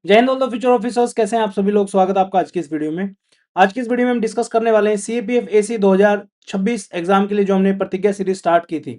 जय Hind all the future officers, कैसे हैं आप सभी लोग। स्वागत है आपका आज की इस वीडियो में। आज की इस वीडियो में हम डिस्कस करने वाले हैं सीएपीएफ एसी 2026 एग्जाम के लिए जो हमने प्रतिज्ञा सीरीज स्टार्ट की थी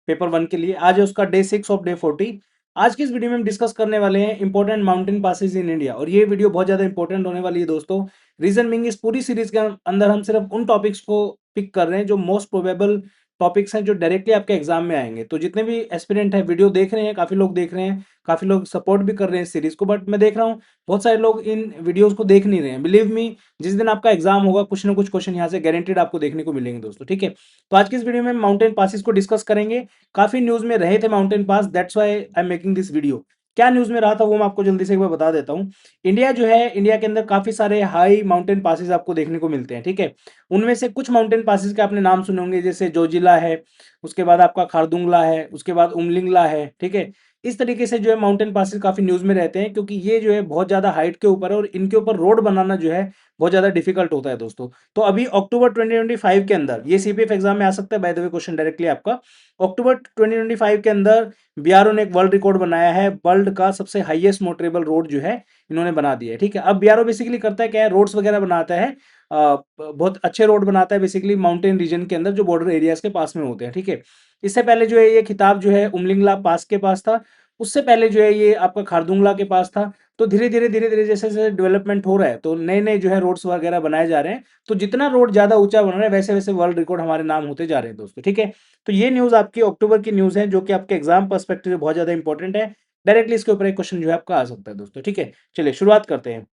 पेपर 1 के लिए। आज है उसका डे 6 ऑफ डे 40। आज की इस वीडियो में हम डिस्कस करने वाले हैं important mountain passes in India, और ये वीडियो बहुत ज्यादा इंपॉर्टेंट होने वाली है दोस्तों। रीजन बिंग, इस पूरी सीरीज के अंदर हम सिर्फ उन टॉपिक्स को पिक कर रहे हैं जो मोस्ट प्रोबेबल टॉपिक्स हैं जो डायरेक्टली आपके एग्जाम में आएंगे। तो जितने भी एस्पिरेंट हैं वीडियो देख रहे हैं, काफी लोग देख रहे हैं, काफी लोग सपोर्ट भी कर रहे हैं इस सीरीज को, बट मैं देख रहा हूँ बहुत सारे लोग इन वीडियोस को देख नहीं रहे हैं। बिलीव मी, जिस दिन आपका एग्जाम होगा कुछ ना कुछ क्वेश्चन यहाँ से गारंटीड आपको देखने को मिलेंगे दोस्तों, ठीक है। तो आज की इस वीडियो में माउंटेन पासिस को डिस्कस करेंगे। काफी न्यूज में रहे थे mountain pass, that's why I am making this video. क्या न्यूज में रहा था वो मैं आपको जल्दी से एक बार बता देता हूँ। इंडिया जो है, इंडिया के अंदर काफी सारे हाई माउंटेन पासिस आपको देखने को मिलते हैं, ठीक है। उनमें से कुछ माउंटेन पासिस के आपने नाम सुने होंगे, जैसे जोजिला है, उसके बाद आपका खारदुंगला है, उसके बाद उमलिंगला है, ठीक है। इस तरीके से जो है माउंटेन पासिस काफी न्यूज में रहते हैं, क्योंकि ये जो है बहुत ज्यादा हाइट के ऊपर है और इनके ऊपर रोड बनाना जो है बहुत ज्यादा डिफिकल्ट होता है दोस्तों। तो अभी अक्टूबर 2025 के अंदर ये सीपीएफ एग्जाम में आ सकता है, by the way question directly आपका। अक्टूबर 2025 के अंदर बीआरओ ने एक वर्ल्ड रिकॉर्ड बनाया है, वर्ल्ड का सबसे हाईएस्ट मोटरेबल रोड जो है इन्होंने बना दिया है, ठीक है। अब बीआरओ बेसिकली करता है क्या है, रोड्स वगैरह बनाता है, बहुत अच्छे रोड बनाता है बेसिकली माउंटेन रीजन के अंदर जो बॉर्डर एरियाज के पास में होते हैं, ठीक है। इससे पहले जो है ये खिताब जो है उमलिंगला पास के पास था, उससे पहले जो है ये आपका खारदुंगला के पास था। तो धीरे धीरे जैसे जैसे डेवलपमेंट हो रहा है तो नए नए जो है रोड्स वगैरह बनाए जा रहे हैं। तो जितना रोड ज्यादा ऊंचा बन रहा है वैसे वैसे वर्ल्ड रिकॉर्ड हमारे नाम होते जा रहे हैं दोस्तों, ठीक है। तो ये न्यूज आपकी अक्टूबर की न्यूज है, जो कि आपके एग्जाम पर्सपेक्टिव से बहुत ज्यादा इंपॉर्टेंट है। डायरेक्टली इसके ऊपर एक क्वेश्चन जो है आपका आ सकता है दोस्तों, ठीक है। चलिए शुरुआत करते हैं।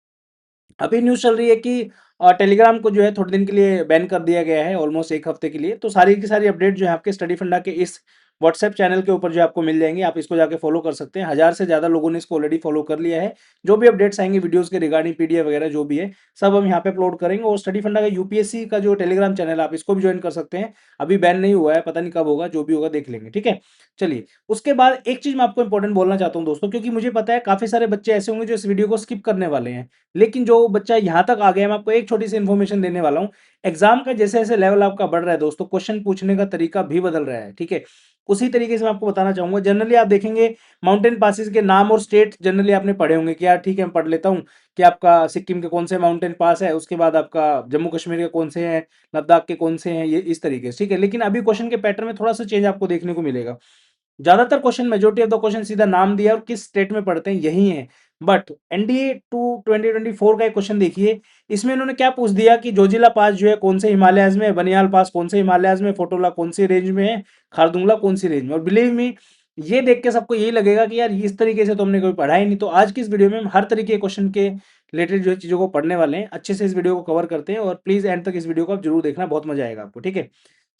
अभी न्यूज़ चल रही है कि टेलीग्राम को जो है थोड़े दिन के लिए बैन कर दिया गया है, ऑलमोस्ट एक हफ्ते के लिए। तो सारी की सारी अपडेट जो है आपके स्टडी फंडा के इस व्हाट्सएप चैनल के ऊपर जो आपको मिल जाएंगे, आप इसको जाके फॉलो कर सकते हैं। 1000 से ज़्यादा लोगों ने इसको ऑलरेडी फॉलो कर लिया है। जो भी अपडेट्स आएंगे वीडियोस के रिगार्डिंग, पीडीएफ वगैरह जो भी है सब हम यहाँ पे अपलोड करेंगे। और स्टडी फंडा का यूपीएससी का जो टेलीग्राम चैनल, आप इसको भी ज्वाइन कर सकते हैं। अभी बैन नहीं हुआ है, पता नहीं कब होगा, जो भी होगा देख लेंगे, ठीक है। चलिए, उसके बाद एक चीज मैं आपको इंपॉर्टेंट बोलना चाहता हूँ दोस्तों, क्योंकि मुझे पता है काफी सारे बच्चे ऐसे होंगे जो इस वीडियो को स्किप करने वाले हैं। लेकिन जो बच्चा यहाँ तक आ गया, मैं आपको एक छोटी सी इन्फॉर्मेशन देने वाला हूँ। एग्जाम का जैसे जैसे लेवल आपका बढ़ रहा है दोस्तों, क्वेश्चन पूछने का तरीका भी बदल रहा है, ठीक है। उसी तरीके से मैं आपको बताना चाहूंगा। जनरली आप देखेंगे माउंटेन पासिस के नाम और स्टेट जनरली आपने पढ़े होंगे कि यार ठीक है मैं पढ़ लेता हूँ कि आपका सिक्किम के कौन से माउंटेन पास है, उसके बाद आपका जम्मू कश्मीर के कौन से हैं, लद्दाख के कौन से हैं, ये इस तरीके से, ठीक है। लेकिन अभी क्वेश्चन के पैटर्न में थोड़ा सा चेंज आपको देखने को मिलेगा। ज्यादातर question, majority of the question सीधा नाम दिया और किस स्टेट में पढ़ते हैं यही है। बट एनडीए टू 2024 का एक क्वेश्चन देखिए। इसमें इन्होंने क्या पूछ दिया कि जोजिला पास जो है कौन से हिमालयाज में है, बनियाल पास कौन से हिमालयाज में, फोटोला कौन सी रेंज में है, खारदुंगला कौन सी रेंज में। और बिलीव मी, ये देख के सबको यही लगेगा कि यार इस तरीके से तो हमने कभी पढ़ा ही नहीं। तो आज की इस वीडियो में हम हर तरीके के क्वेश्चन के रिलेटेड जो है चीजों को पढ़ने वाले हैं, अच्छे से इस वीडियो को कवर करते हैं। और प्लीज एंड तक इस वीडियो को आप जरूर देखना, बहुत मजा आएगा आपको, ठीक है।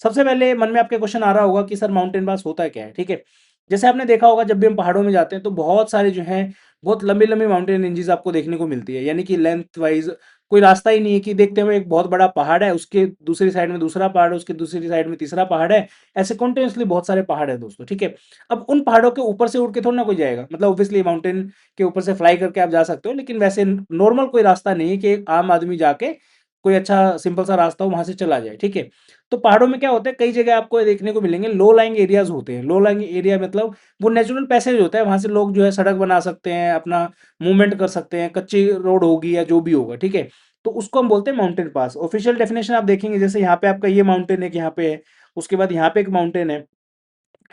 सबसे पहले मन में आपके क्वेश्चन आ रहा होगा कि सर माउंटेन पास होता क्या है, ठीक है। जैसे आपने देखा होगा जब भी हम पहाड़ों में जाते हैं तो बहुत सारे जो हैं बहुत लंबी लंबी माउंटेन रेंजेस आपको देखने को मिलती है, यानी कि लेंथ वाइज कोई रास्ता ही नहीं है कि देखते हुए एक बहुत बड़ा पहाड़ है, उसके दूसरी साइड में दूसरा पहाड़ है, उसके दूसरी साइड में तीसरा पहाड़ है। ऐसे कंटिन्यूसली बहुत सारे पहाड़ है दोस्तों, ठीक है। अब उन पहाड़ों के ऊपर से उड़ के थोड़ा ना कोई जाएगा, मतलब ऑब्वियसली माउंटेन के ऊपर से फ्लाई करके आप जा सकते हो, लेकिन वैसे नॉर्मल कोई रास्ता नहीं है कि एक आम आदमी जाके कोई अच्छा सिंपल सा रास्ता हो वहां से चला जाए, ठीक है। तो पहाड़ों में क्या होता है, कई जगह आपको देखने को मिलेंगे लो लाइंग एरियाज होते हैं। लो लाइंग एरिया मतलब वो नेचुरल पैसेज होता है, वहां से लोग जो है सड़क बना सकते हैं, अपना मूवमेंट कर सकते हैं, कच्ची रोड होगी या जो भी होगा, ठीक है। तो उसको हम बोलते हैं माउंटेन पास। ऑफिशियल डेफिनेशन आप देखेंगे, जैसे यहाँ पे आपका ये माउंटेन है, यहाँ पे है, उसके बाद यहाँ पे एक माउंटेन है।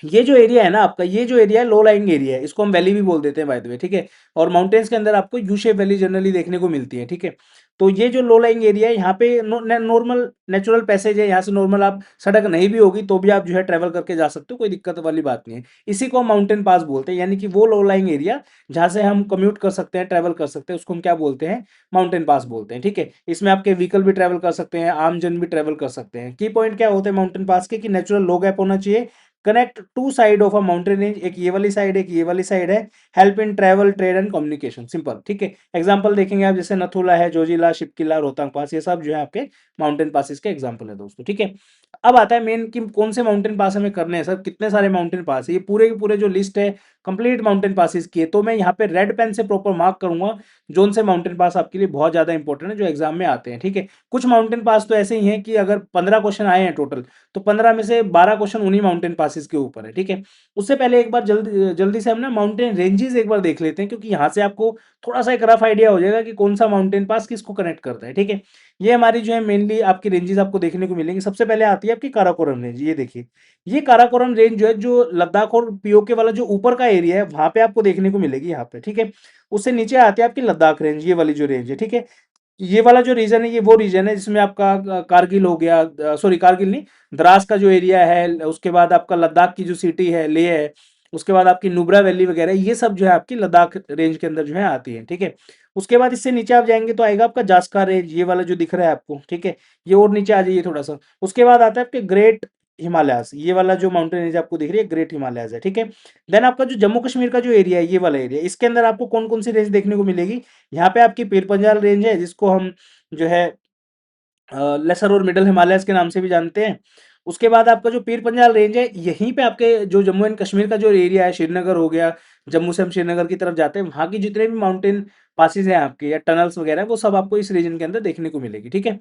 ये जो एरिया है ना आपका, ये जो एरिया है लो लाइंग एरिया है, इसको हम वैली भी बोल देते हैं बाय द वे, ठीक है। और माउंटेन्स के अंदर आपको यू शेप वैली जनरली देखने को मिलती है, ठीक है। तो ये जो लो लाइंग एरिया है, यहाँ पे नॉर्मल नेचुरल पैसेज है, यहाँ से नॉर्मल आप सड़क नहीं भी होगी तो भी आप जो है ट्रेवल करके जा सकते हो, कोई दिक्कत वाली बात नहीं है। इसी को हम माउंटेन पास बोलते हैं, यानी कि वो लो लाइंग एरिया जहाँ से हम कम्यूट कर सकते हैं, ट्रेवल कर सकते हैं, उसको हम क्या बोलते हैं, माउंटेन पास बोलते हैं, ठीक है। इसमें आपके व्हीकल भी ट्रेवल कर सकते हैं, आम जन भी ट्रेवल कर सकते हैं। की पॉइंट क्या होते हैं माउंटेन पास के, कि नेचुरल लो गैप होना चाहिए, connect two side of a mountain range, एक ये वाली साइड एक ये वाली साइड है, help in travel trade and communication, simple, ठीक है। एग्जांपल देखेंगे आप, जैसे नथुला है, जोजिला, शिपकिला, रोहतांग पास, ये सब जो है आपके माउंटेन पासिस के एग्जांपल है दोस्तों, ठीक है। अब आता है मेन कि कौन से माउंटेन पास हमें करने हैं सर, कितने सारे माउंटेन पास है, ये पूरे के पूरे जो लिस्ट है कंप्लीट माउंटेन पासिस की है। तो मैं यहाँ पे रेड पेन से प्रॉपर मार्क करूंगा जोन से माउंटेन पास आपके लिए बहुत ज्यादा इंपॉर्टेंट है जो एग्जाम में आते हैं, ठीक है। कुछ माउंटेन पास तो ऐसे ही हैं कि अगर 15 क्वेश्चन आए हैं टोटल, तो 15 में से 12 क्वेश्चन उन्हीं माउंटेन पासिस के ऊपर है, ठीक है। उससे पहले एक बार जल्दी जल्दी से हम ना माउंटेन रेंजेस एक बार देख लेते हैं, क्योंकि यहाँ से आपको थोड़ा सा एक रफ आइडिया हो जाएगा कि कौन सा माउंटेन पास किसको कनेक्ट करता है, ठीक है। ये हमारी जो है मेनली आपकी रेंजेस आपको देखने को मिलेंगी। सबसे पहले आती है आपकी काराकोरम रेंज, ये देखिए, ये काराकोरम रेंज जो है जो लद्दाख और पीओके वाला जो ऊपर का एरिया है वहां पे आपको देखने को मिलेगी यहाँ पे, ठीक है। उससे नीचे आती है आपकी लद्दाख रेंज, ये वाली जो रेंज है, ठीक है। ये वाला जो रीजन है ये वो रीजन है जिसमें आपका कारगिल हो गया, सॉरी कारगिल नहीं, द्रास का जो एरिया है, उसके बाद आपका लद्दाख की जो सिटी है लेह है, उसके बाद आपकी नुब्रा वैली वगैरह, ये सब जो है आपकी लद्दाख रेंज के अंदर जो है आती है, ठीक है। उसके बाद इससे नीचे आप जाएंगे तो आएगा आपका जास्का रेंज, ये वाला जो दिख रहा है आपको, ठीक है। ये और नीचे आ जाइए थोड़ा सा। उसके बाद आता है आपके ग्रेट हिमालयास, ये वाला जो माउंटेन रेंज आपको दिख रही है ग्रेट हिमालयास है, ठीक है। देन आपका जो जम्मू कश्मीर का जो एरिया है, ये वाला एरिया, इसके अंदर आपको कौन कौन सी रेंज देखने को मिलेगी। यहाँ पे आपकी पीर पंजाल रेंज है जिसको हम जो है लेसर और मिडल हिमालयस के नाम से भी जानते हैं। उसके बाद आपका जो पीर पंजाल रेंज है, यहीं पे आपके जो जम्मू एंड कश्मीर का जो एरिया है, श्रीनगर हो गया, जम्मू से हम श्रीनगर की तरफ जाते हैं, वहां की जितने भी माउंटेन पासिस हैं आपके या टनल्स वगैरह, वो सब आपको इस रीजन के अंदर देखने को मिलेगी, ठीक है।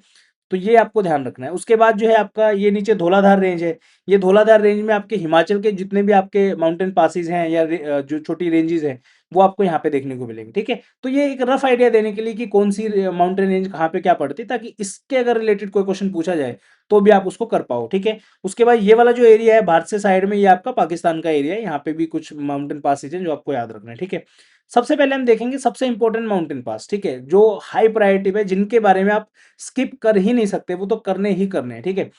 तो ये आपको ध्यान रखना है। उसके बाद जो है आपका ये नीचे धौलाधार रेंज है। ये धौलाधार रेंज में आपके हिमाचल के जितने भी आपके माउंटेन पासिस हैं या जो छोटी रेंजेस हैं, वो आपको यहाँ पे देखने को मिलेंगे, ठीक है। तो ये एक रफ आइडिया देने के लिए कि कौन सी माउंटेन रेंज कहाँ पे क्या पड़ती है, ताकि इसके अगर रिलेटेड कोई क्वेश्चन पूछा जाए तो भी आप उसको कर पाओ, ठीक है। उसके बाद ये वाला जो एरिया है भारत से साइड में, ये आपका पाकिस्तान का एरिया है, यहाँ पे भी कुछ माउंटेन पासेज हैं जो आपको याद रखना है, ठीक है। सबसे पहले हम देखेंगे सबसे इंपॉर्टेंट माउंटेन पास, ठीक है, जो हाई प्रायोरिटी पे, जिनके बारे में आप स्किप कर ही नहीं सकते, वो तो करने ही करने हैं, ठीक है।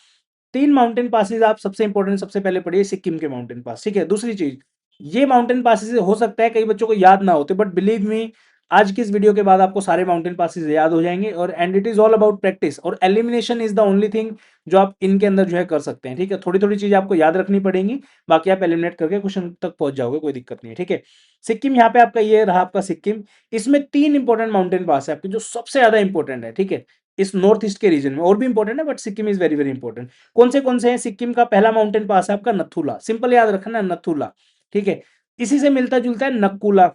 तीन माउंटेन पासेस आप सबसे इंपॉर्टेंट सबसे पहले पढ़िए, सिक्किम के माउंटेन पास, ठीक है। दूसरी चीज, ये माउंटेन पासेस हो सकता है कई बच्चों को याद ना होते, बट बिलीव मी, आज की इस वीडियो के बाद आपको सारे माउंटेन पासेस याद हो जाएंगे। और and it is all about practice, और elimination is the only thing जो आप इनके अंदर जो है कर सकते हैं, ठीक है। थोड़ी थोड़ी चीज आपको याद रखनी पड़ेंगी, बाकी आप एलिमिनेट करके क्वेश्चन तक पहुंच जाओगे, कोई दिक्कत नहीं है, ठीक है। सिक्किम यहाँ पे आपका ये रहा आपका सिक्किम। इसमें तीन इंपॉर्टेंट माउंटेन पास है आपके जो सबसे ज्यादा इंपॉर्टेंट है, ठीक है। इस नॉर्थ ईस्ट के रीजन में और भी इंपॉर्टेंट है, but Sikkim is very very important. कौन से हैं सिक्किम का पहला माउंटेन पास है आपका नथुला, सिंपल याद रखना नथुला, ठीक है। इसी से मिलता जुलता है नक्कुला,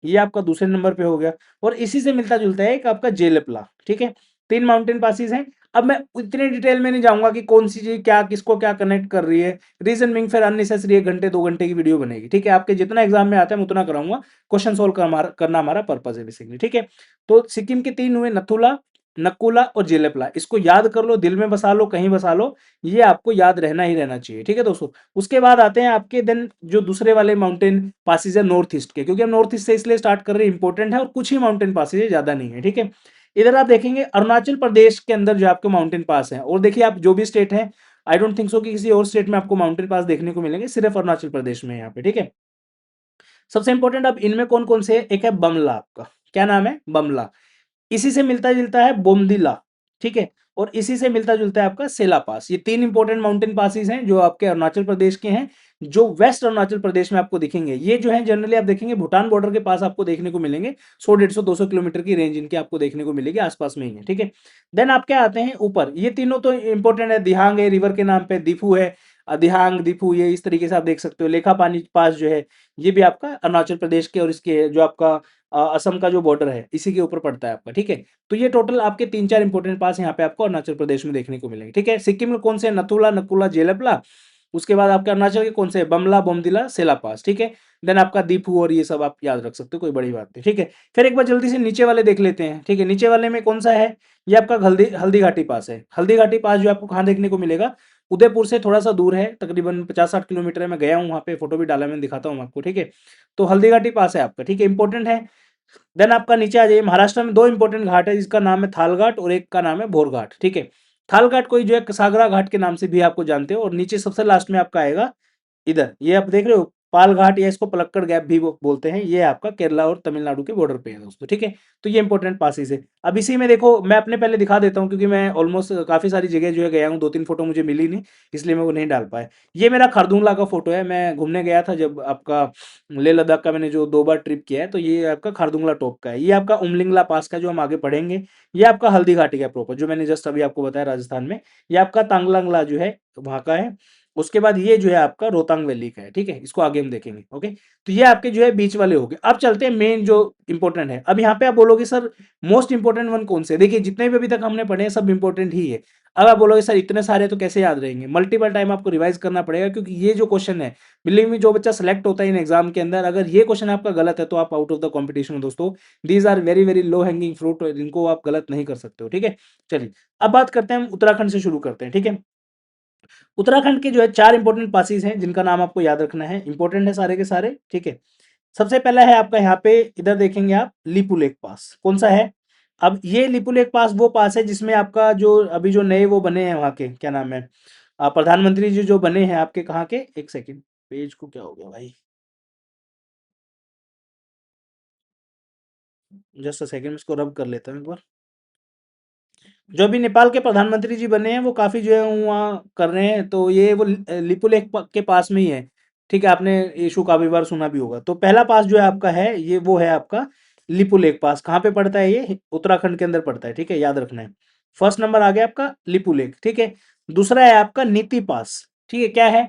ये आपका दूसरे नंबर पे हो गया। और इसी से मिलता जुलता है एक आपका जेलपला, ठीक है। तीन माउंटेन पासिस हैं। अब मैं इतने डिटेल में नहीं जाऊंगा कि कौन सी चीज क्या किसको क्या कनेक्ट कर रही है, रीजन बिंग फिर अननेसेसरी 1 घंटे 2 घंटे की वीडियो बनेगी, ठीक है। आपके जितना एग्जाम में आता है मैं उतना कराऊंगा, क्वेश्चन सोल्व करना हमारा पर्पज है बेसिकली, ठीक है। तो सिक्किम के तीन हुए, नथुला, नकुला और जेलेपला, इसको याद कर लो, दिल में बसा लो, कहीं बसा लो, ये आपको याद रहना ही रहना चाहिए, ठीक है दोस्तों। उसके बाद आते हैं आपके देन जो दूसरे वाले माउंटेन पासिस है नॉर्थ ईस्ट के, क्योंकि हम नॉर्थ ईस्ट से इसलिए स्टार्ट कर रहे हैं, इंपॉर्टेंट है और कुछ ही माउंटेन पासिस है, ज्यादा नहीं है, ठीक है। इधर आप देखेंगे अरुणाचल प्रदेश के अंदर जो आपके माउंटेन पास है, और देखिए आप जो भी स्टेट है, आई डोंट थिंक सो कि किसी और स्टेट में आपको माउंटेन पास देखने को मिलेंगे, सिर्फ अरुणाचल प्रदेश में यहाँ पे, ठीक है। सबसे इंपॉर्टेंट अब इनमें कौन कौन से है, एक है बमला, आपका क्या नाम है, बमला। इसी से मिलता जुलता है बोमदिला, ठीक है। और इसी से मिलता जुलता है आपका सेला पास। ये तीन इंपॉर्टेंट माउंटेन पासिस हैं जो आपके अरुणाचल प्रदेश के हैं, जो वेस्ट अरुणाचल प्रदेश में आपको दिखेंगे। ये जो है जनरली आप देखेंगे भूटान बॉर्डर के पास आपको देखने को मिलेंगे, 100 150 200 किलोमीटर की रेंज इनके आपको देखने को मिलेगी, आसपास में ही है, ठीक है। देन आप क्या आते हैं ऊपर, ये तीनों तो इंपॉर्टेंट है, दिहांग है रिवर के नाम पे, दीफू है, दिहांग दीफू, ये इस तरीके से आप देख सकते हो। लेखा पानी पास जो है, ये भी आपका अरुणाचल प्रदेश के और इसके जो आपका असम का जो बॉर्डर है इसी के ऊपर पड़ता है आपका, ठीक है। तो ये टोटल आपके तीन चार इंपॉर्टेंट पास यहाँ पे आपको अरुणाचल प्रदेश में देखने को मिलेंगे, ठीक है। सिक्किम में कौन से, नथुला, नकुला, जेलपला। उसके बाद आपके अरुणाचल के कौन से, बमला, बोमदिला, सेला पास, ठीक है। देन आपका दीपू, और ये सब आप याद रख सकते हो, कोई बड़ी बात नहीं, ठीक है। फिर एक बार जल्दी से नीचे वाले देख लेते हैं, ठीक है। नीचे वाले में कौन सा है, ये आपका हल्दी हल्दी घाटी पास है। हल्दी घाटी पास जो आपको कहाँ देखने को मिलेगा, उदयपुर से थोड़ा सा दूर है, तकरीबन 50-60 किलोमीटर है। मैं गया हूँ वहाँ पे, फोटो भी डाला, मैं दिखाता हूँ आपको, ठीक है। तो हल्दी घाटी पास है आपका, ठीक है, इंपॉर्टेंट है। देन आपका नीचे आ जाइए, महाराष्ट्र में दो इंपॉर्टेंट घाट है, जिसका नाम है थाल घाट और एक का नाम है भोर घाट, ठीक है। थाल घाट को जो है सागरा घाट के नाम से भी आपको जानते हो। और नीचे सबसे लास्ट में आपका आएगा इधर, ये आप देख रहे हो पाल घाट या इसको पलक्कड़ गैप भी वो बोलते हैं, ये आपका केरला और तमिलनाडु के बॉर्डर पे है दोस्तों, ठीक है। तो ये इंपॉर्टेंट पासिस है। अब इसी में देखो मैं अपने पहले दिखा देता हूँ, क्योंकि मैं ऑलमोस्ट काफी सारी जगह जो है गया हूँ, 2-3 फोटो मुझे मिली नहीं, इसलिए मैं वो नहीं डाल पाया। ये मेरा खारदुंगला का फोटो है, मैं घूमने गया था जब आपका लेह लद्दाख का, मैंने जो 2 बार ट्रिप किया है, तो ये आपका खारदुंगला टॉप का है। ये आपका उमलिंगला पास का जो हम आगे पढ़ेंगे, ये आपका हल्दी घाटी का प्रॉपर, जो मैंने जस्ट अभी आपको बताया राजस्थान में, ये आपका तांगलांगला जो है वहां का है। उसके बाद ये जो है आपका रोहतांग वैली का है, ठीक है, इसको आगे हम देखेंगे, ओके। तो ये आपके जो है बीच वाले हो गए। अब चलते हैं मेन जो इंपॉर्टेंट है। अब यहाँ पे आप बोलोगे सर मोस्ट इंपॉर्टेंट वन कौन से, देखिए जितने भी अभी तक हमने पढ़े हैं सब इंपॉर्टेंट ही है। अब आप बोलोगे सर इतने सारे तो कैसे याद रहेंगे, मल्टीपल टाइम आपको रिवाइज करना पड़ेगा, क्योंकि ये जो क्वेश्चन है, बिलीव मी, जो बच्चा सेलेक्ट होता है इन एग्जाम के अंदर, अगर ये क्वेश्चन आपका गलत है तो आप आउट ऑफ द कॉम्पिटिशन हो दोस्तों। These are very very low hanging fruit, इनको आप गलत नहीं कर सकते हो, ठीक है। चलिए अब बात करते हैं, हम उत्तराखंड से शुरू करते हैं, ठीक है। उत्तराखंड के जो है 4 इंपॉर्टेंट पासिस हैं, जिनका नाम आपको याद रखना है, इंपॉर्टेंट है सारे के सारे, ठीक है। सबसे पहला है आपका यहाँ पे, इधर देखेंगे आप, लिपू लेक पास कौन सा है। अब ये लिपू लेक पास वो पास है जिसमें आपका जो अभी जो नए वो बने हैं वहाँ के, क्या नाम है, प्रधानमंत्री जी जो बने हैं आपके, कहाँ के, एक सेकंड, पेज को क्या हो गया भाई, जस्ट अ सेकंड, इसको रब कर लेता हूँ एक बार। जो अभी नेपाल के प्रधानमंत्री जी बने हैं वो काफी जो है वहाँ कर रहे हैं, तो ये वो लिपू लेक के पास में ही है, ठीक है। आपने इशू काफी बार सुना भी होगा। तो पहला पास जो है आपका है, ये वो है आपका लिपू लेक पास। कहाँ पे पड़ता है ये, उत्तराखंड के अंदर पड़ता है, ठीक है, याद रखना है। फर्स्ट नंबर आ गया आपका लिपू लेक, ठीक है। दूसरा है आपका नीति पास, ठीक है, क्या है,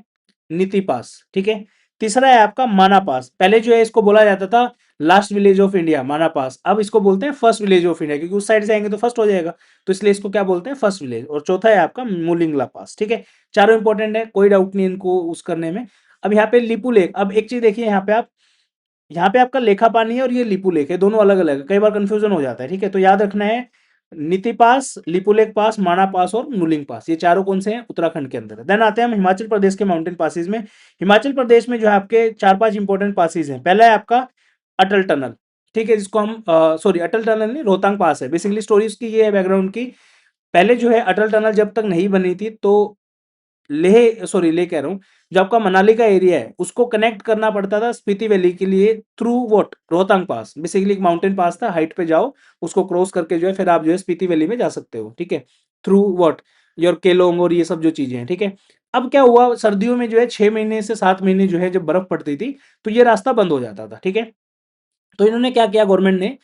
नीति पास, ठीक है। तीसरा है आपका माना पास, पहले जो है इसको बोला जाता था लास्ट विलेज ऑफ इंडिया, माना पास, अब इसको बोलते हैं फर्स्ट विलेज ऑफ इंडिया, क्योंकि उस साइड से आएंगे तो फर्स्ट हो जाएगा, तो इसलिए इसको क्या बोलते हैं, फर्स्ट विलेज। और चौथा है आपका मुलिंगला पास, ठीक है। चारों इंपॉर्टेंट है, कोई डाउट नहीं इनको उस करने में। अब यहाँ पे लिपू लेक, अब एक चीज देखिए यहाँ पे आप, यहाँ पे आपका लेखा पानी है और ये लिपू लेक है, दोनों अलग अलग है, कई बार कंफ्यूजन हो जाता है, ठीक है। तो याद रखना है, नीति पास, लिपू लेक पास, माना पास और नुलिंग पास, ये चारों कौन से हैं, उत्तराखंड के अंदर। देन आते हैं हम हिमाचल प्रदेश के माउंटेन पासिस में। हिमाचल प्रदेश में जो है आपके 4-5 इंपॉर्टेंट पासिस हैं। पहला है आपका अटल टनल, ठीक है, जिसको हम सॉरी अटल टनल नहीं, रोहतांग पास है। बेसिकली स्टोरी उसकी ये है बैकग्राउंड की, पहले जो है अटल टनल जब तक नहीं बनी थी, तो लेह, सॉरी लेह कह रहा हूँ, जो आपका मनाली का एरिया है उसको कनेक्ट करना पड़ता था स्पीति वैली के लिए through what, Rohtang pass. Basically एक माउंटेन पास था, हाइट पे जाओ, उसको क्रॉस करके जो है फिर आप जो है स्पीति वैली में जा सकते हो, ठीक है, थ्रू व्हाट, योर केलोंग और ये सब जो चीजें हैं, ठीक है। अब क्या हुआ, सर्दियों में जो है 6 महीने से 7 महीने जो है जब बर्फ पड़ती थी, तो ये रास्ता बंद हो जाता था, ठीक है। तो इन्होंने क्या किया, गवर्नमेंट ने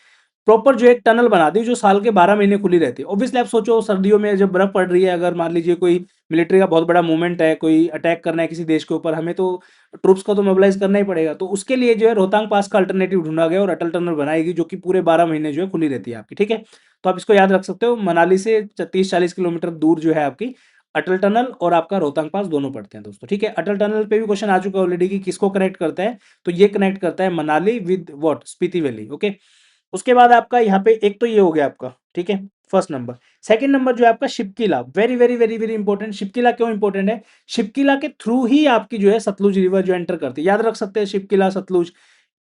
प्रॉपर जो एक टनल बना दी जो साल के 12 महीने खुली रहती है। ऑब्वियसली आप सोचो सर्दियों में जब बर्फ पड़ रही है, अगर मान लीजिए कोई मिलिट्री का बहुत बड़ा मूवमेंट है, कोई अटैक करना है किसी देश के ऊपर, हमें तो ट्रूप्स को तो मोबिलाइज करना ही पड़ेगा। तो उसके लिए जो है रोहतांग पास का अल्टरनेटिव ढूंढा गया और अटल टनल बनाएगी, जो कि पूरे 12 महीने जो है खुली रहती है आपकी, ठीक है। तो आप इसको याद रख सकते हो, मनाली से 30-40 किलोमीटर दूर जो है आपकी अटल टनल और आपका रोहतांग पास दोनों पड़ते हैं दोस्तों, ठीक है। अटल टनल पे भी क्वेश्चन आ चुका है ऑलरेडी कि किसको कनेक्ट करता है, तो ये कनेक्ट करता है Manali with what, Spiti valley, okay. उसके बाद आपका यहाँ पे एक तो ये हो गया आपका, ठीक है, फर्स्ट नंबर। सेकंड नंबर जो है आपका Shipki La, very very very very important. Shipki La क्यों इंपॉर्टेंट है, शिपकिला के थ्रू ही आपकी जो है सतलुज रिवर जो एंटर करती है, याद रख सकते हैं शिपकिला सतलुज,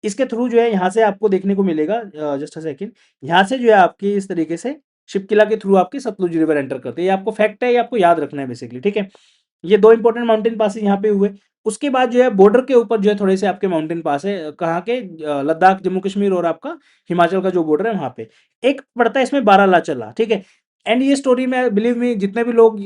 इसके थ्रू जो है यहाँ से आपको देखने को मिलेगा, जस्ट अ सेकंड, यहाँ से जो है आपकी इस तरीके से शिपकिला के थ्रू आपकी सतलुज रिवर एंटर करती है। ये आपको फैक्ट है, ये आपको याद रखना है बेसिकली, ठीक है। ये 2 इंपॉर्टेंट माउंटेन पास यहाँ पे हुए। उसके बाद जो है बॉर्डर के ऊपर जो है थोड़े से आपके माउंटेन पास है, कहाँ के, लद्दाख, जम्मू कश्मीर और आपका हिमाचल का जो बॉर्डर है वहां पे एक पड़ता है, इसमें बारालाचला, ठीक है। एंड ये स्टोरी में बिलीव मी, जितने भी लोग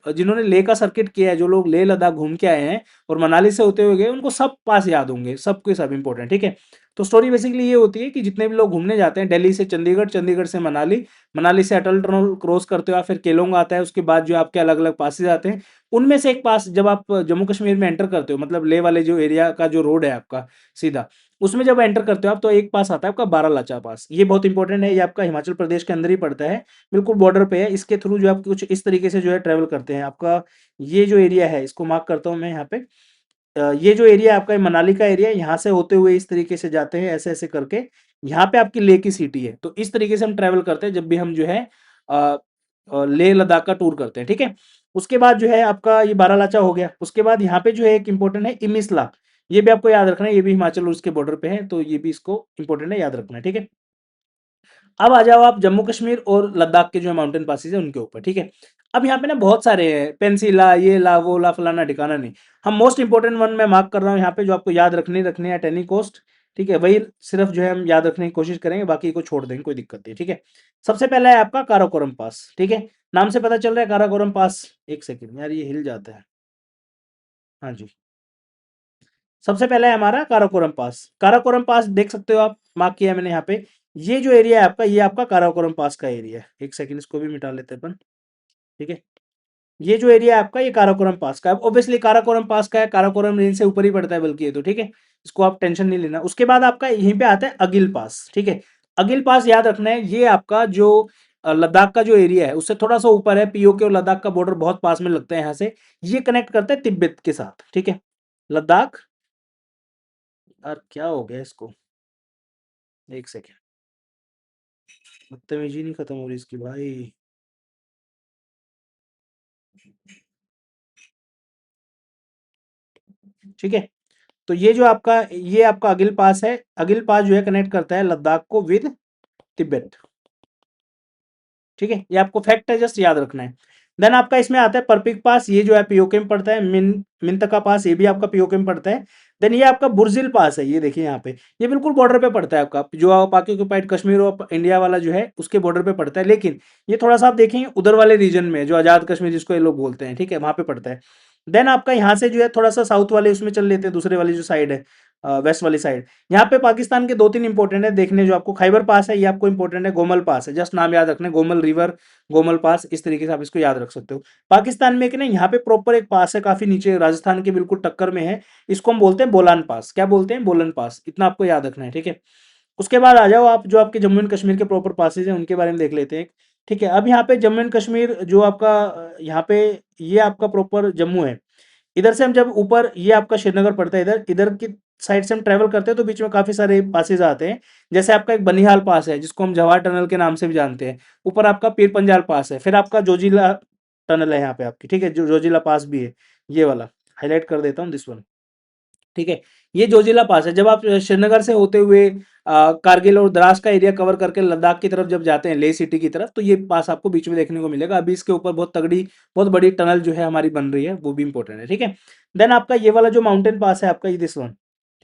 जिन्होंने लेह का सर्किट किया है, जो लोग लेह लद्दाख घूम के आए हैं और मनाली से होते हुए गए, उनको सब पास याद होंगे, सबके सब इंपॉर्टेंट, ठीक है। तो स्टोरी बेसिकली ये होती है कि जितने भी लोग घूमने जाते हैं, दिल्ली से चंडीगढ़, चंडीगढ़ से मनाली, मनाली से अटल टनल क्रॉस करते हो, फिर केलोंग आता है, उसके बाद जो आपके अलग अलग पासेज आते हैं, उनमें से एक पास जब आप जम्मू कश्मीर में एंटर करते हो, मतलब लेह वाले जो एरिया का जो रोड है आपका सीधा, उसमें जब एंटर करते हो आप, तो एक पास आता है आपका बारालाचा पास। ये बहुत इंपॉर्टेंट है, ये आपका हिमाचल प्रदेश के अंदर ही पड़ता है, बिल्कुल बॉर्डर पे है। इसके थ्रू जो आप कुछ इस तरीके से जो है ट्रेवल करते हैं, आपका ये जो एरिया है इसको मार्क करता हूँ मैं यहाँ पे, ये जो एरिया है आपका, ये मनाली का एरिया, यहाँ से होते हुए इस तरीके से जाते हैं ऐसे ऐसे करके, यहाँ पे आपकी लेह की सिटी है। तो इस तरीके से हम ट्रेवल करते हैं जब भी हम जो है लेह लद्दाख का टूर करते हैं, ठीक है। उसके बाद जो है आपका ये बारालाचा हो गया। उसके बाद यहाँ पे जो है एक इंपॉर्टेंट है इमिसला, ये भी आपको याद रखना है, ये भी हिमाचल और उसके बॉर्डर पे है, तो ये भी इसको इंपॉर्टेंट है, याद रखना है, ठीक है। अब आ जाओ आप जम्मू कश्मीर और लद्दाख के जो माउंटेन पासेस है उनके ऊपर, ठीक है। अब यहाँ पे ना बहुत सारे हैं, पेंसिला, ये ला, वो ला, फलाना ठिकाना नहीं। हम मोस्ट इंपोर्टेंट वन मैं मार्क कर रहा हूँ यहाँ पे, जो आपको याद रखने हैं टेनी कोस्ट, ठीक है, वही सिर्फ जो है हम याद रखने की कोशिश करेंगे, बाकी को छोड़ देंगे, कोई दिक्कत नहीं, ठीक है। सबसे पहला है आपका काराकोरम पास, ठीक है, नाम से पता चल रहा है काराकोरम पास। एक सेकेंड यार, ये हिल जाता है, हाँ जी। सबसे पहला है हमारा काराकोरम पास। काराकोरम पास देख सकते हो आप, मार्क किया है मैंने यहाँ पे। ये जो एरिया है आपका, ये आपका काराकोरम पास का एरिया है। एक सेकेंड, इसको भी मिटा लेते हैं अपन, ठीक है। ये जो एरिया है आपका, ये काराकोरम पास का है। ऑब्वियसली काराकोरम पास का है, काराकोरम रेंज से ऊपर ही पड़ता है बल्कि ये तो, ठीक है, इसको आप टेंशन नहीं लेना। उसके बाद आपका यहीं पे आता है अगिल पास, ठीक है। अगिल पास याद रखना है, ये आपका जो लद्दाख का जो एरिया है उससे थोड़ा सा ऊपर है। पीओके और लद्दाख का बॉर्डर बहुत पास में लगता है यहाँ से। ये कनेक्ट करता है तिब्बत के साथ, ठीक है, लद्दाख। यार क्या हो गया इसको, एक सेकेंड, बदतमीजी नहीं खत्म हो रही इसकी भाई। ठीक है, तो ये आपका अगिल पास है। अगिल पास जो है कनेक्ट करता है लद्दाख को विद तिब्बत, ठीक है, ये आपको फैक्ट है, जस्ट याद रखना है। देन आपका इसमें आता है परपिक पास, ये जो है पीओके में पड़ता है। मिनतका पास, ये भी आपका पीओके में पड़ता है। देन ये आपका बुर्जिल पास है, ये देखिए यहाँ पे, ये बिल्कुल बॉर्डर पे पड़ता है आपका, जो पाकि ऑक्युपाइड कश्मीर और इंडिया वाला जो है उसके बॉर्डर पे पड़ता है। लेकिन ये थोड़ा सा आप देखेंगे उधर वाले रीजन में, जो आजाद कश्मीर जिसको ये लोग बोलते हैं, ठीक है, वहां पे पड़ता है। देन आपका यहाँ से जो है थोड़ा सा साउथ वाले उसमें चल लेते हैं, दूसरे वाली जो साइड है, वेस्ट वाली साइड। यहाँ पे पाकिस्तान के दो तीन इंपॉर्टेंट है देखने, जो आपको खैबर पास है, ये आपको इंपॉर्टेंट है। गोमल पास है, जस्ट नाम याद रखना है, गोमल रिवर, गोमल पास, इस तरीके से आप इसको याद रख सकते हो। पाकिस्तान में एक ना यहाँ पे प्रॉपर एक पास है, काफी नीचे राजस्थान के बिल्कुल टक्कर में है। इसको हम बोलते हैं बोलान पास। क्या बोलते हैं? बोलन पास। इतना आपको याद रखना है, ठीक है। उसके बाद आ जाओ आप, जो आपके जम्मू एंड कश्मीर के प्रॉपर पासेज हैं उनके बारे में देख लेते हैं, ठीक है। अब यहाँ पे जम्मू एंड कश्मीर जो आपका यहाँ पे, ये आपका प्रॉपर जम्मू है। इधर से हम जब ऊपर, ये आपका श्रीनगर पड़ता है, इधर इधर की साइड से हम ट्रेवल करते हैं तो बीच में काफी सारे पासेज आते हैं। जैसे आपका एक बनिहाल पास है, जिसको हम जवाहर टनल के नाम से भी जानते हैं। ऊपर आपका पीर पंजाल पास है, फिर आपका जोजिला टनल है यहाँ पे आपकी, ठीक है, जो जोजिला पास भी है, ये वाला हाईलाइट कर देता हूँ, दिस वन, ठीक है। ये जोजिला पास है। जब आप श्रीनगर से होते हुए कारगिल और द्रास का एरिया कवर करके लद्दाख की तरफ जब जाते हैं, लेह सिटी की तरफ, तो ये पास आपको बीच में देखने को मिलेगा। अभी इसके ऊपर बहुत तगड़ी, बहुत बड़ी टनल जो है हमारी बन रही है, वो भी इंपॉर्टेंट है, ठीक है। देन आपका ये वाला जो माउंटेन पास है आपका, ये दिस वन,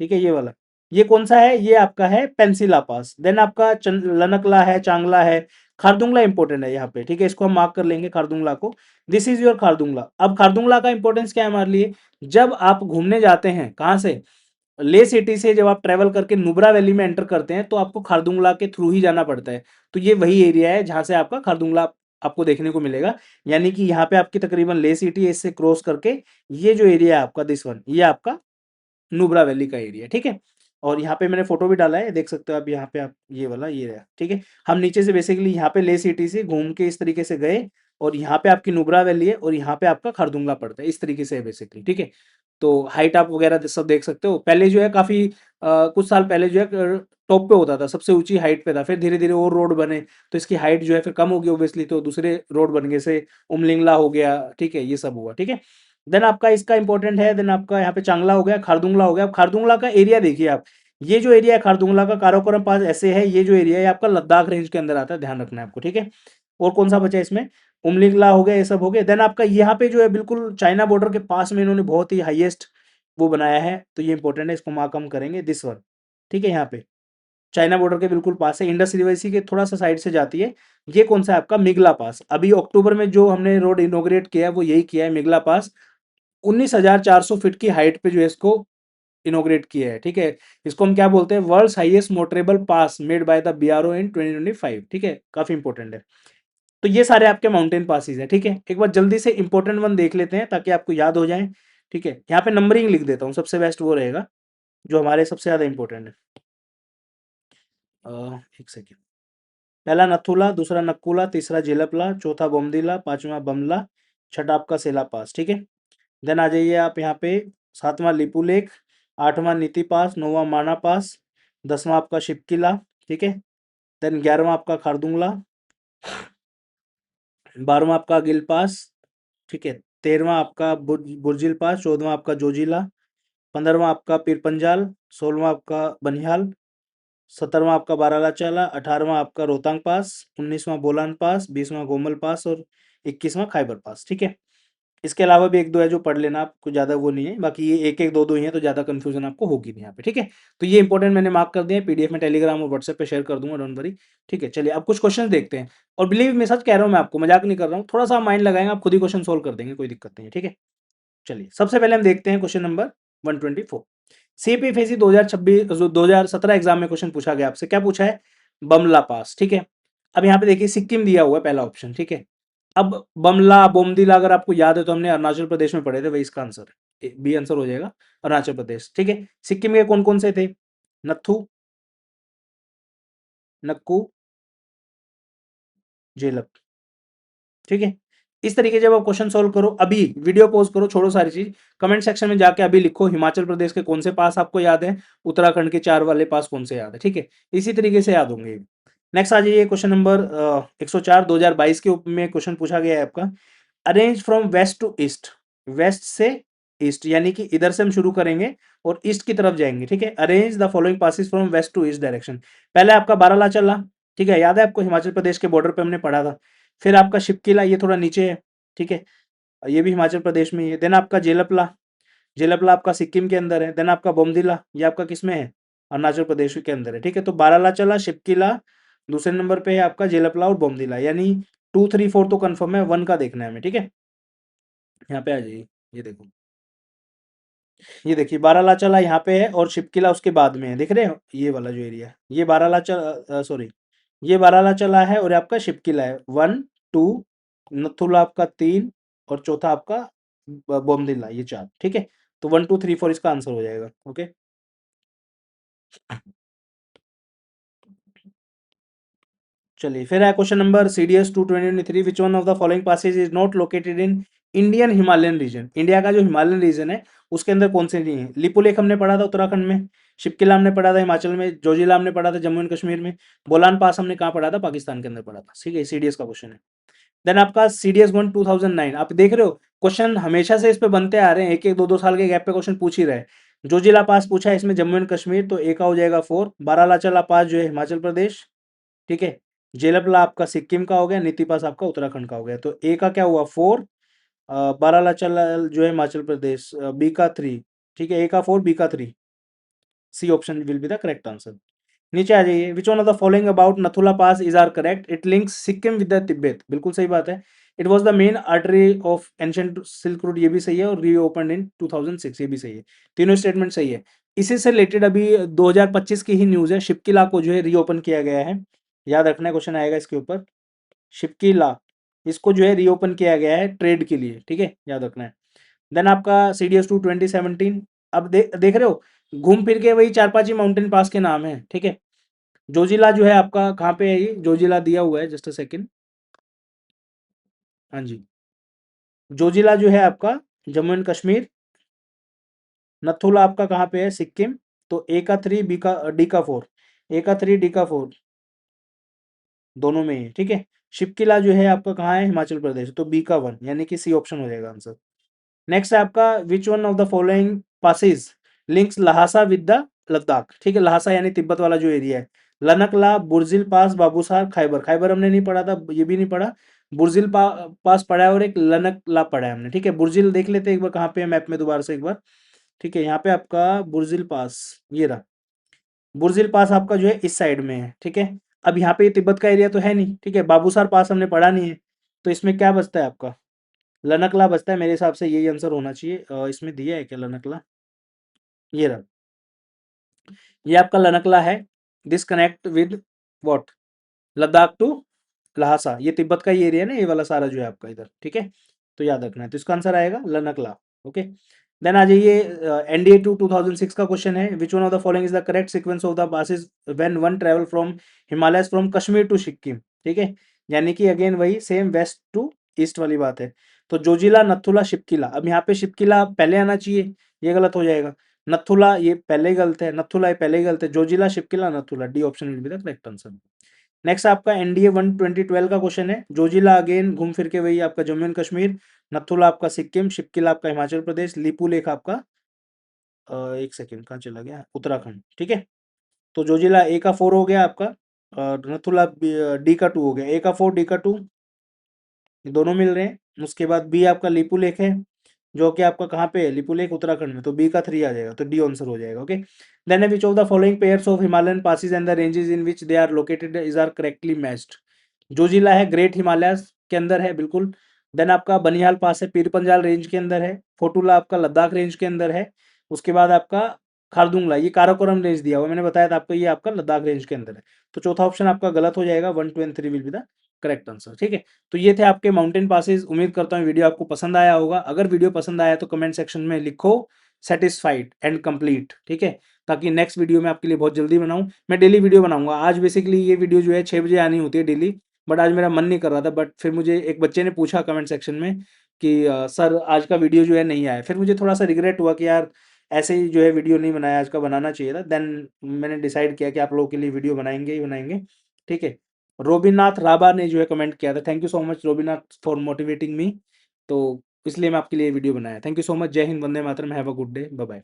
ठीक है, ये वाला, ये कौन सा है? ये आपका है पेंसिला पास। देन आपका लनकला है, चांगला है, खारदुंगला इंपॉर्टेंट है यहाँ पे, ठीक है, इसको हम मार्क कर लेंगे खारदुंगला को। This is your Khardungla. अब खारदुंगला का इंपॉर्टेंस क्या है हमारे लिए? जब आप घूमने जाते हैं, कहाँ से? ले सिटी से जब आप ट्रेवल करके नुब्रा वैली में एंटर करते हैं, तो आपको खारदुंगला के थ्रू ही जाना पड़ता है। तो ये वही एरिया है जहां से आपका खारदुंगला आपको देखने को मिलेगा। यानी कि यहाँ पे आपकी तकरीबन ले सिटी है, इससे क्रॉस करके ये जो एरिया है आपका, दिस वन, ये आपका नुब्रा वैली का एरिया, ठीक है। और यहाँ पे मैंने फोटो भी डाला है, देख सकते हो आप, यहाँ पे आप ये वाला ये रहा, ठीक है। हम नीचे से बेसिकली यहाँ पे ले सिटी से घूम के इस तरीके से गए, और यहाँ पे आपकी नुब्रा वैली है, और यहाँ पे आपका खारदुंगला पड़ता है, इस तरीके से है बेसिकली, ठीक है। तो हाइट आप वगैरह सब देख सकते हो। पहले जो है काफी कुछ साल पहले जो है टॉप पे होता था, सबसे ऊंची हाइट पे था। फिर धीरे धीरे और रोड बने, तो इसकी हाइट जो है फिर कम होगी ऑब्वियसली, तो दूसरे रोड बन गए, से उमलिंगला हो गया, ठीक है, ये सब हुआ, ठीक है। देन आपका इसका इंपॉर्टेंट है, देन आपका यहाँ पे चांगला हो गया, खारदुंगला हो गया। अब खारदुंगला का एरिया देखिए आप, ये जो एरिया है खारदुंगला का, काराकोरम पास ऐसे है, ये जो एरिया है आपका लद्दाख रेंज के अंदर आता है, ध्यान रखना है आपको, ठीक है। और कौन सा बचा इसमें? उमलिंगला हो गया, ये सब हो गया। देन आपका यहाँ पे जो है बिल्कुल चाइना बॉर्डर के पास में इन्होंने बहुत ही हाईएस्ट वो बनाया है, तो ये इंपॉर्टेंट है, इसको मार्क हम करेंगे, दिस वन, ठीक है। यहाँ पे चाइना बॉर्डर के बिल्कुल पास है, इंडस रिवर इसी के थोड़ा सा साइड से जाती है। ये कौन सा है आपका? मिगला पास। अभी अक्टूबर में जो हमने रोड इनोग्रेट किया है वो यही किया है, मिगला पास। 19,400 फीट की हाइट पे जो है इसको इनोग्रेट किया है, ठीक है। इसको हम क्या बोलते हैं? World's highest motorable pass made by the BRO in 2025, ठीक है, काफी इंपॉर्टेंट है। तो ये सारे आपके माउंटेन पासिस है, ठीक है। एक बार जल्दी से इंपॉर्टेंट वन देख लेते हैं ताकि आपको याद हो जाए, ठीक है। यहाँ पे नंबरिंग लिख देता हूँ, सबसे बेस्ट वो रहेगा जो हमारे सबसे ज्यादा इंपॉर्टेंट है। एक सेकेंड। पहला नथुला, दूसरा नक्कुला, तीसरा जेलपला, चौथा बोमदीला, पांचवा बमला, छठा आपका सेला पास, ठीक है। देन आ जाइए आप यहाँ पे, सातवां लिपू लेक, आठवां नीति पास, नौवां माना पास, 10वां आपका शिपकिला, ठीक है। देन 11वां आपका खारदुंगला, 12वां आपका गिल पास, ठीक है। 13वां आपका बुर्जिल पास, 14वां आपका जोजिला, 15वां आपका पीर पंजाल, 16वां आपका बनिहाल, 17वां आपका बारालाचाला, 18वां आपका रोहतांग पास, 19वां बोलान पास, 20वां गोमल पास, और 21वां खैबर पास, ठीक है। इसके अलावा भी एक दो है जो पढ़ लेना आप, कुछ ज़्यादा वो नहीं है, बाकी ये एक एक दो दो ही है तो ज़्यादा कंफ्यूजन आपको होगी नहीं यहाँ पे, ठीक है। तो ये इंपॉर्टेंट मैंने मार्क कर दिया है, पीडीएफ में टेलीग्राम और व्हाट्सएप पे शेयर कर दूंगा, डोंट वरी, ठीक है। चलिए अब कुछ क्वेश्चन देखते हैं, और बिलीव मैं सच कह रहा हूँ, मैं आपको मजाक नहीं कर रहा हूँ, थोड़ा सा माइंड लगाएंगे आप खुद ही क्वेश्चन सोल्व कर देंगे, कोई दिक्कत नहीं है, ठीक है। चलिए सबसे पहले हम देखते हैं क्वेश्चन नंबर 124। सीपीएफएसी 2026 2017 एग्जाम में क्वेश्चन पूछा गया आपसे, क्या पूछा है, बमला पास, ठीक है। अब यहाँ पे देखिए सिक्किम दिया हुआ है पहला ऑप्शन, ठीक है। अब बमला बोमदिला अगर आपको याद है तो हमने अरुणाचल प्रदेश में पढ़े थे, वही इसका आंसर है, बी आंसर हो जाएगा अरुणाचल प्रदेश, ठीक है। सिक्किम के कौन कौन से थे, नथु, नक्कू, झेलम, ठीक है। इस तरीके जब आप क्वेश्चन सोल्व करो, अभी वीडियो पॉज करो, छोड़ो सारी चीज, कमेंट सेक्शन में जाके अभी लिखो हिमाचल प्रदेश के कौन से पास आपको याद है, उत्तराखंड के 4 वाले पास कौन से याद है, ठीक है। इसी तरीके से याद होंगे। नेक्स्ट आ जाइए क्वेश्चन नंबर 104 2022 के में क्वेश्चन पूछा गया है आपका, arrange from west to east, west से ईस्ट, यानी कि इधर से हम शुरू करेंगे और ईस्ट की तरफ जाएंगे, ठीक है। Arrange the following passes from west to east direction, पहले आपका बारालाचा, ठीक है, याद है आपको, हिमाचल प्रदेश के बॉर्डर पे हमने पढ़ा था। फिर आपका शिपकिला, ये थोड़ा नीचे है, ठीक है, ये भी हिमाचल प्रदेश में ही है। देन आपका जेलपला, जेलपला आपका सिक्किम के अंदर है। देन आपका बोमदिला, ये आपका किस में है, अरुणाचल प्रदेश के अंदर है, ठीक है। तो बारालाचा, शिपकिला, दूसरे नंबर पे है आपका जेलपला और बोमदिला, यानी 2 3 4 तो कंफर्म है, 1 का देखना है हमें, ठीक है। यहाँ पे आ जाइए, ये देखो, ये देखिए बारालाचा यहाँ पे है और शिपकिला उसके बाद में है, देख रहे हो ये वाला जो एरिया है, ये बारालाचा, सॉरी, ये बारालाचा है और आपका शिपकिला है, 1 2, नथुला आपका 3 और चौथा आपका बोमदिला, ये 4, ठीक है। तो 1 2 3 4 इसका आंसर हो जाएगा, ओके। चलिए फिर है question number CDS 223, which one of the following passes is not located in Indian Himalayan region, India का जो हिमालयन रीजन है उसके अंदर कौन से नहीं है। लिपुलेख हमने पढ़ा था उत्तराखंड में, शिपकिला हमने पढ़ा था हिमाचल में, जोजिला हमने पढ़ा था जम्मू एंड कश्मीर में, बोलान पास हमने कहाँ पढ़ा था, पाकिस्तान के अंदर पढ़ा था, ठीक है। सीडीएस का क्वेश्चन है। देन आपका सीडीएस 1 2009, आप देख रहे हो क्वेश्चन हमेशा से इस पे बनते आ रहे हैं, एक एक दो दो साल के गैप पे क्वेश्चन पूछ ही रहे हैं। जोजिला पास पूछा है इसमें जम्मू एंड कश्मीर, तो एक का हो जाएगा 4। बारालाचा पास जो है हिमाचल प्रदेश, ठीक है। जेलपला आपका सिक्किम का हो गया, नीति पास आपका उत्तराखंड का हो गया, तो ए का क्या हुआ 4, बारालाचा जो है हिमाचल प्रदेश, बी का 3, ठीक है। ए का 4, बी का 3, C option will be the correct answer. नीचे आ जाइए, which one of the following about Nathula pass is are correct, it links Sikkim with the Tibet, बिल्कुल सही बात है। It was the main artery of ancient silk route, ये भी सही है, और रीओपन इन 2006, ये भी सही है, तीनों स्टेटमेंट सही है। इसी से रिलेटेड अभी 2025 की ही न्यूज है, शिपकिला को जो है रीओपन किया गया है, याद रखना है, क्वेश्चन आएगा इसके ऊपर। शिपकिला, इसको जो है रीओपन किया गया है ट्रेड के लिए, ठीक है, याद रखना है। देन आपका सीडीएस 2 2017, अब देख रहे हो घूम फिर के वही 4 5 ही माउंटेन पास के नाम है, ठीक है। जोजिला जो है आपका कहाँ पे है, ये जोजिला दिया हुआ है, जस्ट अ सेकंड, हाँ जी, जोजिला जो है आपका जम्मू एंड कश्मीर, नथुला आपका कहाँ पे है, सिक्किम, तो ए का 3, बी का डी का 4, ए का 3 डी का 4 दोनों में ही, ठीक है। शिपकिला जो है आपका कहाँ है, हिमाचल प्रदेश, तो बी का 1, यानी कि सी ऑप्शन हो जाएगा आंसर। नेक्स्ट है आपका, विच one of the following passes links Lhasa with the Ladakh, ठीक है। लहासा यानी तिब्बत वाला जो एरिया है, लनकला, बुर्जिल पास, बाबूसार, खैबर, खैबर हमने नहीं पढ़ा था, ये भी नहीं पढ़ा, बुर्जिल पास पढ़ा है और एक लनकला पढ़ा है हमने, ठीक है। बुर्जिल देख लेते हैं एक बार कहाँ पे है मैप में दोबारा से एक बार, ठीक है। यहाँ पे आपका बुर्जिल पास, ये रहा बुर्जिल पास आपका जो है इस साइड में है, ठीक है। अब यहाँ पे ये तिब्बत का एरिया तो है नहीं, ठीक है। बाबूसार पास हमने पढ़ा नहीं है, तो इसमें क्या बचता है आपका, लनकला बचता है, मेरे हिसाब से यही आंसर होना चाहिए। इसमें दिया है क्या लनकला, ये रहा, ये आपका लनकला है। This connect with what, Ladakh to Lhasa, ये तिब्बत का ही एरिया है ना, ये वाला सारा जो है आपका इधर, ठीक है। तो याद रखना है, तो इसका आंसर आएगा लनकला, ओके। देन आ जाइए, एनडीए 2006 का क्वेश्चन है, which one of the following is the correct sequence of the passes when one travel from Himalayas from Kashmir to Sikkim, ठीक है। यानी कि अगेन वही सेम वेस्ट टू ईस्ट वाली बात है। तो जोजिला, नथुला, शिपकिला, अब यहाँ पे शिपकिला पहले आना चाहिए, ये गलत हो जाएगा। नथुला ये पहले ही गलत है, नथुला ये पहले ही गलत है, Zojila, Shipkila, Nathula, D option will be the correct answer. Next आपका एनडीए 1 2012 का क्वेश्चन है, जोजिला अगेन घूम फिर के वही आपका जम्मू एंड कश्मीर, नथुला आपका सिक्किम, शिपकिला आपका हिमाचल प्रदेश, लिपू लेख आपका एक सेकेंड कहाँ चला गया, उत्तराखंड, ठीक है। तो जोजिला ए का 4 हो गया आपका, और नथुला डी का 2 हो गया, ए का 4, डी का 2, ये दोनों मिल रहे हैं। उसके बाद बी आपका लिपू लेक है, जो कि आपका कहाँ पे है, लिपू लेक उत्तराखंड में, तो बी का 3 आ जाएगा, तो डी आंसर हो जाएगा। Okay, then which of the following pairs of Himalayan passes and the ranges in which they are located is are correctly matched. जो जिला है ग्रेट हिमालयस के अंदर है बिल्कुल। देन आपका बनिहाल पास है पीर पंजाल रेंज के अंदर है। फोटूला आपका लद्दाख रेंज के अंदर है। उसके बाद आपका खारदुंगला ये काराकोरम रेंज दिया हुआ, मैंने बताया था आपको, ये आपका लद्दाख रेंज के अंदर है। तो चौथा ऑप्शन आपका गलत हो जाएगा, 1 2 and 3 will be the correct answer. ठीक है, तो ये थे आपके माउंटेन पासेस। उम्मीद करता हूँ वीडियो आपको पसंद आया होगा। अगर वीडियो पसंद आया तो कमेंट सेक्शन में लिखो सेटिस्फाइड एंड कंप्लीट, ठीक है, ताकि नेक्स्ट वीडियो में आपके लिए बहुत जल्दी बनाऊं। मैं डेली वीडियो बनाऊंगा। आज बेसिकली ये वीडियो जो है 6 बजे आनी होती है डेली, बट आज मेरा मन नहीं कर रहा था। बट फिर मुझे एक बच्चे ने पूछा कमेंट सेक्शन में कि सर आज का वीडियो जो है नहीं आया। फिर मुझे थोड़ा सा रिग्रेट हुआ कि यार ऐसे ही जो है वीडियो नहीं बनाया, आज का बनाना चाहिए था। देन मैंने डिसाइड किया कि आप लोगों के लिए वीडियो बनाएंगे ही बनाएंगे। ठीक है, रोबिनाथ राबा ने जो है कमेंट किया था, thank you so much Robinath for motivating me. तो इसलिए मैं आपके लिए वीडियो बनाया। Thank you so much. जय हिंद, वंदे मातरम, have a good day, bye bye.